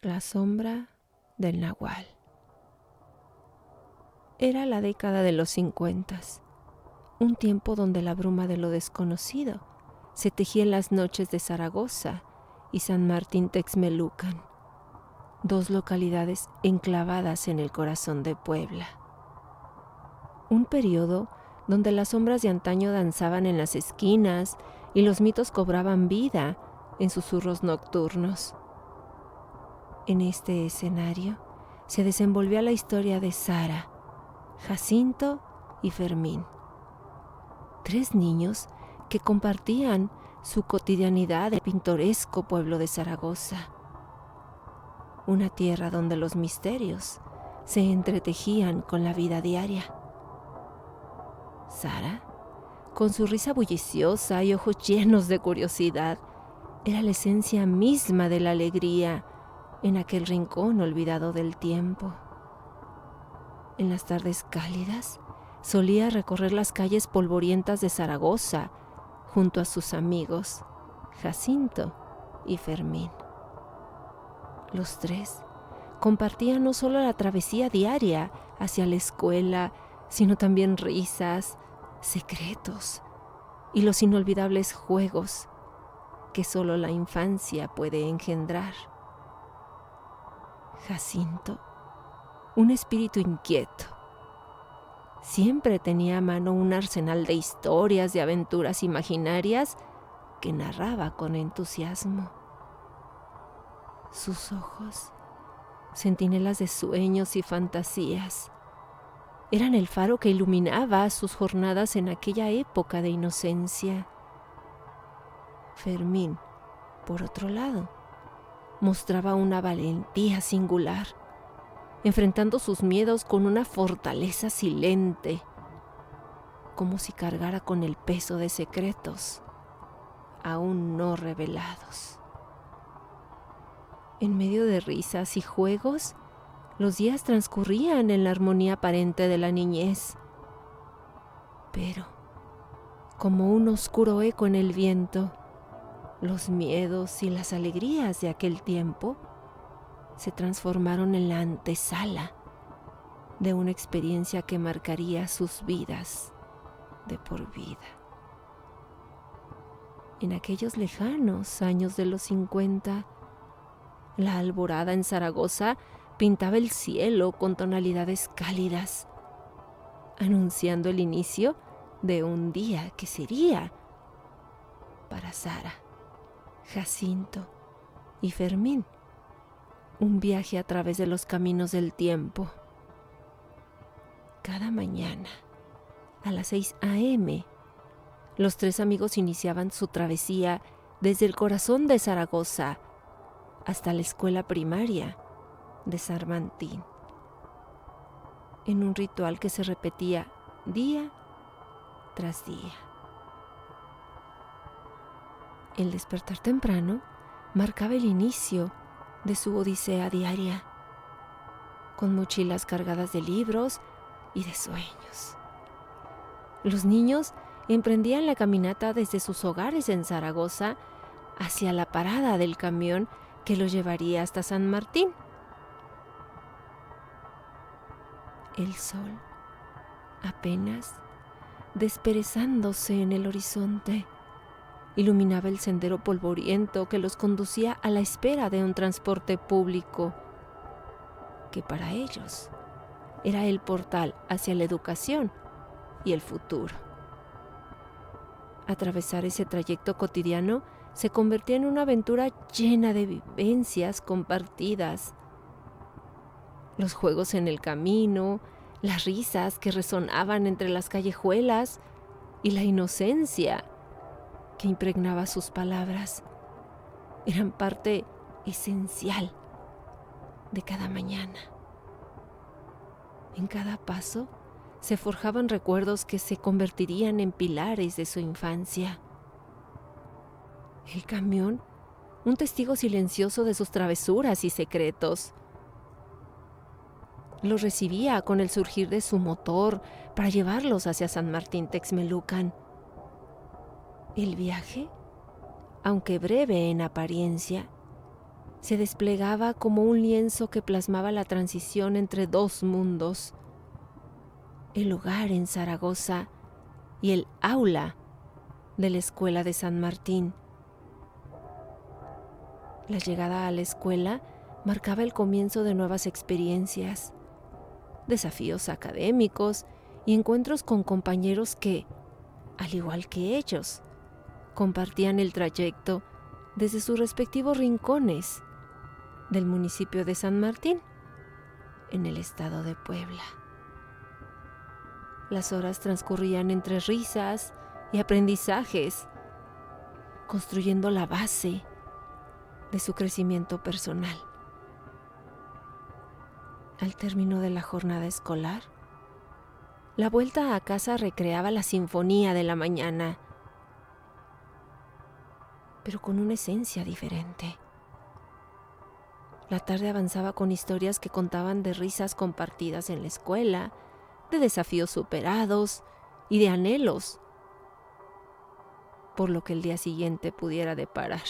La sombra del Nahual. Era la década de los 50, un tiempo donde la bruma de lo desconocido se tejía en las noches de Zaragoza y San Martín Texmelucan, dos localidades enclavadas en el corazón de Puebla. Un periodo donde las sombras de antaño danzaban en las esquinas y los mitos cobraban vida en susurros nocturnos. En este escenario se desenvolvía la historia de Sara, Jacinto y Fermín, tres niños que compartían su cotidianidad en el pintoresco pueblo de Zaragoza, una tierra donde los misterios se entretejían con la vida diaria. Sara, con su risa bulliciosa y ojos llenos de curiosidad, era la esencia misma de la alegría en aquel rincón olvidado del tiempo. En las tardes cálidas, solía recorrer las calles polvorientas de Zaragoza junto a sus amigos, Jacinto y Fermín. Los tres compartían no solo la travesía diaria hacia la escuela, sino también risas, secretos y los inolvidables juegos que solo la infancia puede engendrar. Jacinto, un espíritu inquieto, siempre tenía a mano un arsenal de historias y aventuras imaginarias que narraba con entusiasmo. Sus ojos, centinelas de sueños y fantasías, eran el faro que iluminaba sus jornadas en aquella época de inocencia. Fermín, por otro lado, mostraba una valentía singular, enfrentando sus miedos con una fortaleza silente, como si cargara con el peso de secretos aún no revelados. En medio de risas y juegos, los días transcurrían en la armonía aparente de la niñez, pero, como un oscuro eco en el viento, los miedos y las alegrías de aquel tiempo se transformaron en la antesala de una experiencia que marcaría sus vidas de por vida. En aquellos lejanos años de los 50, la alborada en Zaragoza pintaba el cielo con tonalidades cálidas, anunciando el inicio de un día que sería para Sara, Jacinto y Fermín un viaje a través de los caminos del tiempo. Cada mañana, a las 6 a.m., los tres amigos iniciaban su travesía desde el corazón de Zaragoza hasta la escuela primaria de San Martín, en un ritual que se repetía día tras día. El despertar temprano marcaba el inicio de su odisea diaria, con mochilas cargadas de libros y de sueños. Los niños emprendían la caminata desde sus hogares en Zaragoza hacia la parada del camión que los llevaría hasta San Martín. El sol, apenas desperezándose en el horizonte, iluminaba el sendero polvoriento que los conducía a la espera de un transporte público, que para ellos era el portal hacia la educación y el futuro. Atravesar ese trayecto cotidiano se convertía en una aventura llena de vivencias compartidas. Los juegos en el camino, las risas que resonaban entre las callejuelas y la inocencia que impregnaba sus palabras eran parte esencial de cada mañana. En cada paso se forjaban recuerdos que se convertirían en pilares de su infancia. El camión, un testigo silencioso de sus travesuras y secretos. Los recibía con el surgir de su motor para llevarlos hacia San Martín Texmelucan. El viaje, aunque breve en apariencia, se desplegaba como un lienzo que plasmaba la transición entre dos mundos: el hogar en Zaragoza y el aula de la escuela de San Martín. La llegada a la escuela marcaba el comienzo de nuevas experiencias, desafíos académicos y encuentros con compañeros que, al igual que ellos, compartían el trayecto desde sus respectivos rincones del municipio de San Martín, en el estado de Puebla. Las horas transcurrían entre risas y aprendizajes, construyendo la base de su crecimiento personal. Al término de la jornada escolar, la vuelta a casa recreaba la sinfonía de la mañana, pero con una esencia diferente. La tarde avanzaba con historias que contaban de risas compartidas en la escuela, de desafíos superados y de anhelos por lo que el día siguiente pudiera deparar.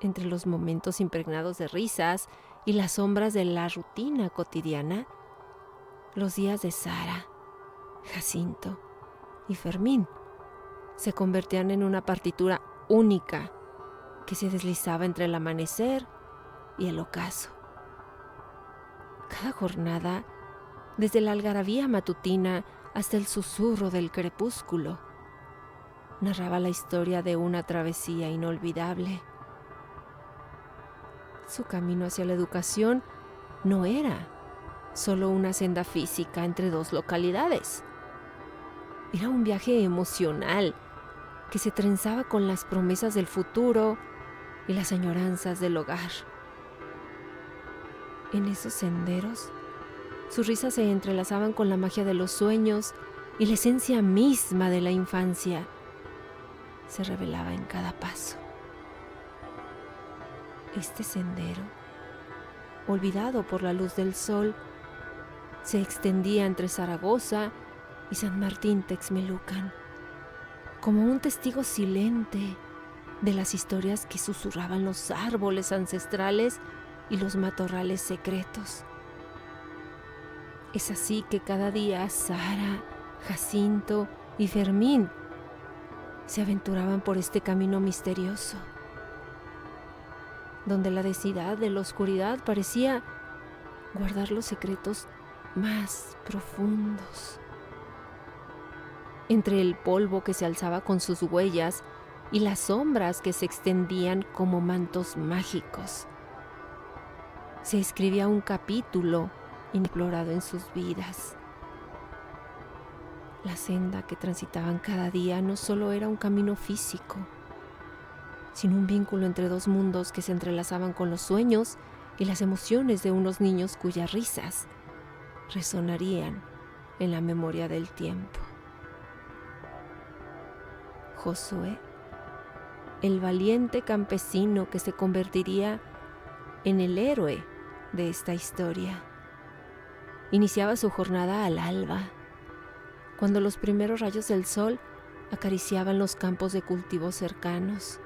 Entre los momentos impregnados de risas y las sombras de la rutina cotidiana, los días de Sara, Jacinto y Fermín se convertían en una partitura única que se deslizaba entre el amanecer y el ocaso. Cada jornada, desde la algarabía matutina hasta el susurro del crepúsculo, narraba la historia de una travesía inolvidable. Su camino hacia la educación no era solo una senda física entre dos localidades. Era un viaje emocional que se trenzaba con las promesas del futuro y las añoranzas del hogar. En esos senderos, sus risas se entrelazaban con la magia de los sueños y la esencia misma de la infancia se revelaba en cada paso. Este sendero, olvidado por la luz del sol, se extendía entre Zaragoza y San Martín Texmelucan, como un testigo silente de las historias que susurraban los árboles ancestrales y los matorrales secretos. Es así que cada día Sara, Jacinto y Fermín se aventuraban por este camino misterioso, donde la densidad de la oscuridad parecía guardar los secretos más profundos. Entre el polvo que se alzaba con sus huellas y las sombras que se extendían como mantos mágicos, se escribía un capítulo inexplorado en sus vidas. La senda que transitaban cada día no solo era un camino físico, sino un vínculo entre dos mundos que se entrelazaban con los sueños y las emociones de unos niños cuyas risas resonarían en la memoria del tiempo. Josué, el valiente campesino que se convertiría en el héroe de esta historia, iniciaba su jornada al alba, cuando los primeros rayos del sol acariciaban los campos de cultivos cercanos.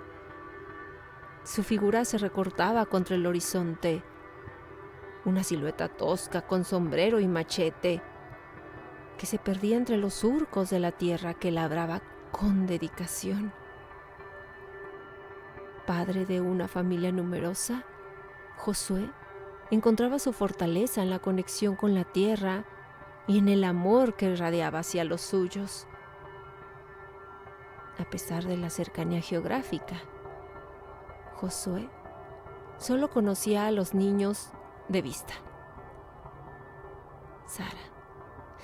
Su figura se recortaba contra el horizonte, una silueta tosca con sombrero y machete, que se perdía entre los surcos de la tierra que labraba con dedicación. Padre de una familia numerosa, Josué encontraba su fortaleza en la conexión con la tierra y en el amor que irradiaba hacia los suyos. A pesar de la cercanía geográfica, Josué solo conocía a los niños de vista: Sara,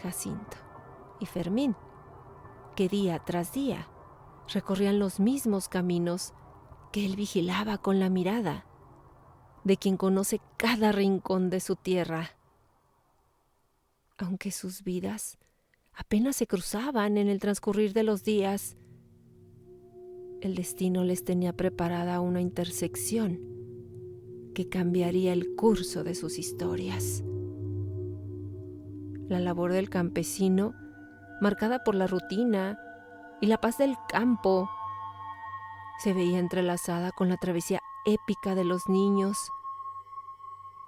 Jacinto y Fermín, que día tras día recorrían los mismos caminos que él vigilaba con la mirada de quien conoce cada rincón de su tierra. Aunque sus vidas apenas se cruzaban en el transcurrir de los días, el destino les tenía preparada una intersección que cambiaría el curso de sus historias. La labor del campesino, marcada por la rutina y la paz del campo, se veía entrelazada con la travesía épica de los niños,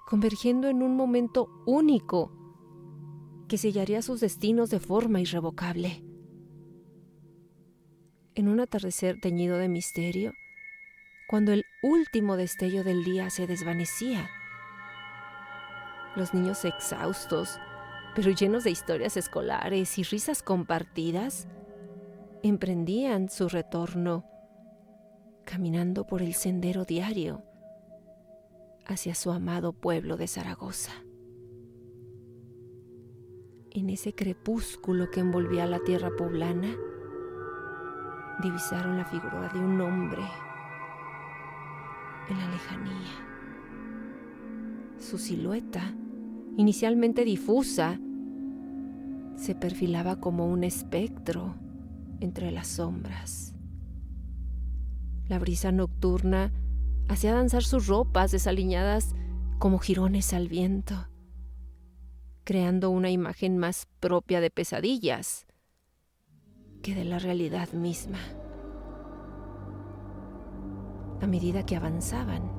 convergiendo en un momento único que sellaría sus destinos de forma irrevocable. En un atardecer teñido de misterio, cuando el último destello del día se desvanecía, los niños exhaustos, pero llenos de historias escolares y risas compartidas, emprendían su retorno, caminando por el sendero diario hacia su amado pueblo de Zaragoza. En ese crepúsculo que envolvía la tierra poblana, divisaron la figura de un hombre en la lejanía. Su silueta, inicialmente difusa, se perfilaba como un espectro entre las sombras. La brisa nocturna hacía danzar sus ropas desaliñadas como jirones al viento, creando una imagen más propia de pesadillas que de la realidad misma. A medida que avanzaban,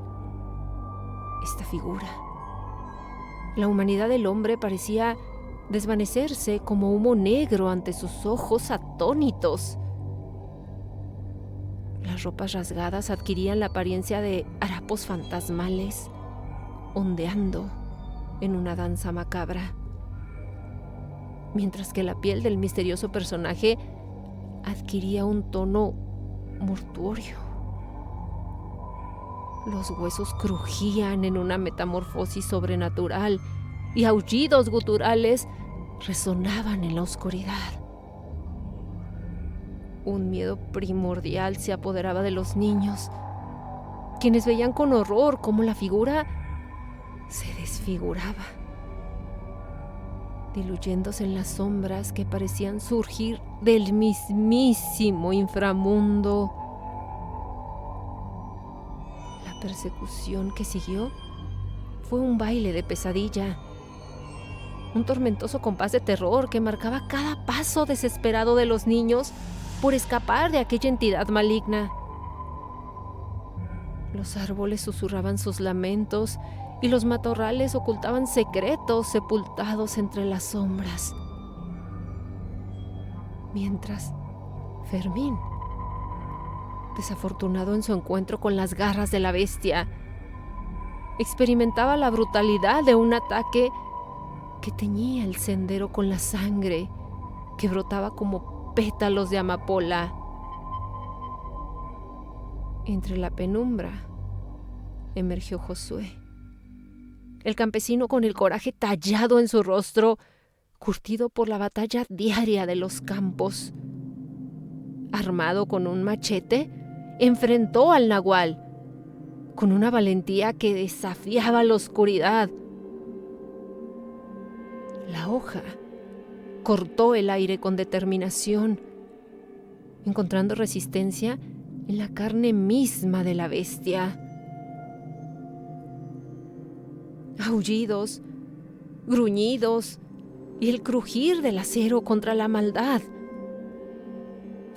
esta figura, la humanidad del hombre parecía desvanecerse como humo negro ante sus ojos atónitos. Las ropas rasgadas adquirían la apariencia de harapos fantasmales, ondeando en una danza macabra, mientras que la piel del misterioso personaje adquiría un tono mortuorio. Los huesos crujían en una metamorfosis sobrenatural y aullidos guturales resonaban en la oscuridad. Un miedo primordial se apoderaba de los niños, quienes veían con horror cómo la figura se desfiguraba, diluyéndose en las sombras que parecían surgir del mismísimo inframundo. La persecución que siguió fue un baile de pesadilla, un tormentoso compás de terror que marcaba cada paso desesperado de los niños por escapar de aquella entidad maligna. Los árboles susurraban sus lamentos y los matorrales ocultaban secretos sepultados entre las sombras. Mientras Fermín, desafortunado en su encuentro con las garras de la bestia, experimentaba la brutalidad de un ataque que teñía el sendero con la sangre que brotaba como pétalos de amapola. Entre la penumbra emergió Josué, el campesino con el coraje tallado en su rostro, curtido por la batalla diaria de los campos. Armado con un machete, enfrentó al nahual con una valentía que desafiaba la oscuridad. La hoja cortó el aire con determinación, encontrando resistencia en la carne misma de la bestia. Aullidos, gruñidos y el crujir del acero contra la maldad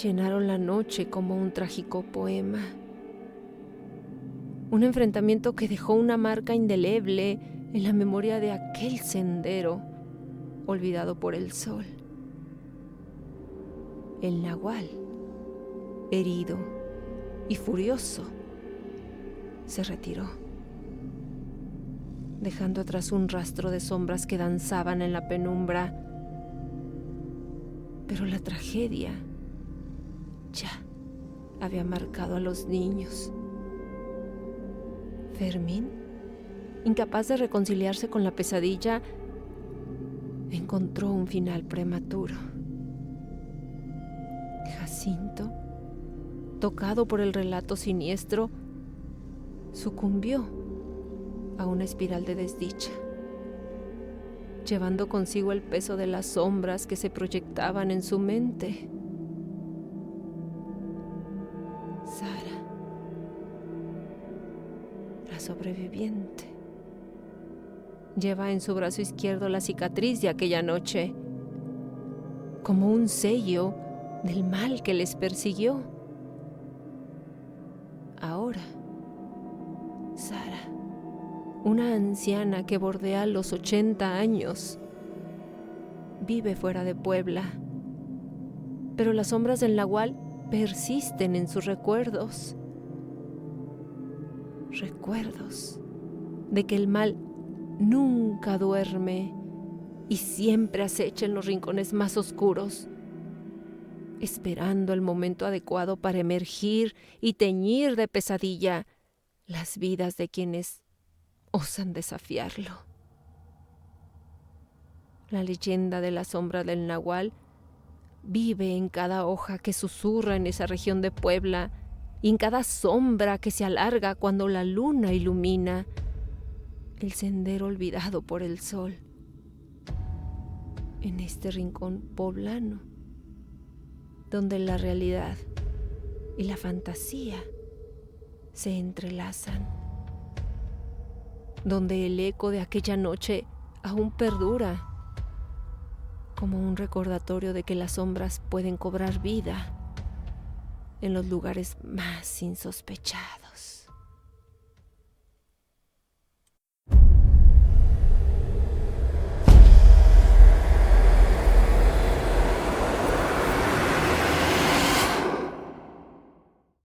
llenaron la noche como un trágico poema. Un enfrentamiento que dejó una marca indeleble en la memoria de aquel sendero olvidado por el sol. El nahual, herido y furioso, se retiró, dejando atrás un rastro de sombras que danzaban en la penumbra. Pero la tragedia ya había marcado a los niños. Fermín, incapaz de reconciliarse con la pesadilla, encontró un final prematuro. Jacinto, tocado por el relato siniestro, sucumbió a una espiral de desdicha, llevando consigo el peso de las sombras que se proyectaban en su mente. Sara, la sobreviviente, lleva en su brazo izquierdo la cicatriz de aquella noche, como un sello del mal que les persiguió. Ahora una anciana que bordea los 80 años. Vive fuera de Puebla, pero las sombras del nahual persisten en sus recuerdos. Recuerdos de que el mal nunca duerme y siempre acecha en los rincones más oscuros, esperando el momento adecuado para emergir y teñir de pesadilla las vidas de quienes osan desafiarlo. La leyenda de la sombra del nahual vive en cada hoja que susurra en esa región de Puebla y en cada sombra que se alarga cuando la luna ilumina el sendero olvidado por el sol. En este rincón poblano, donde la realidad y la fantasía se entrelazan, donde el eco de aquella noche aún perdura, como un recordatorio de que las sombras pueden cobrar vida en los lugares más insospechados.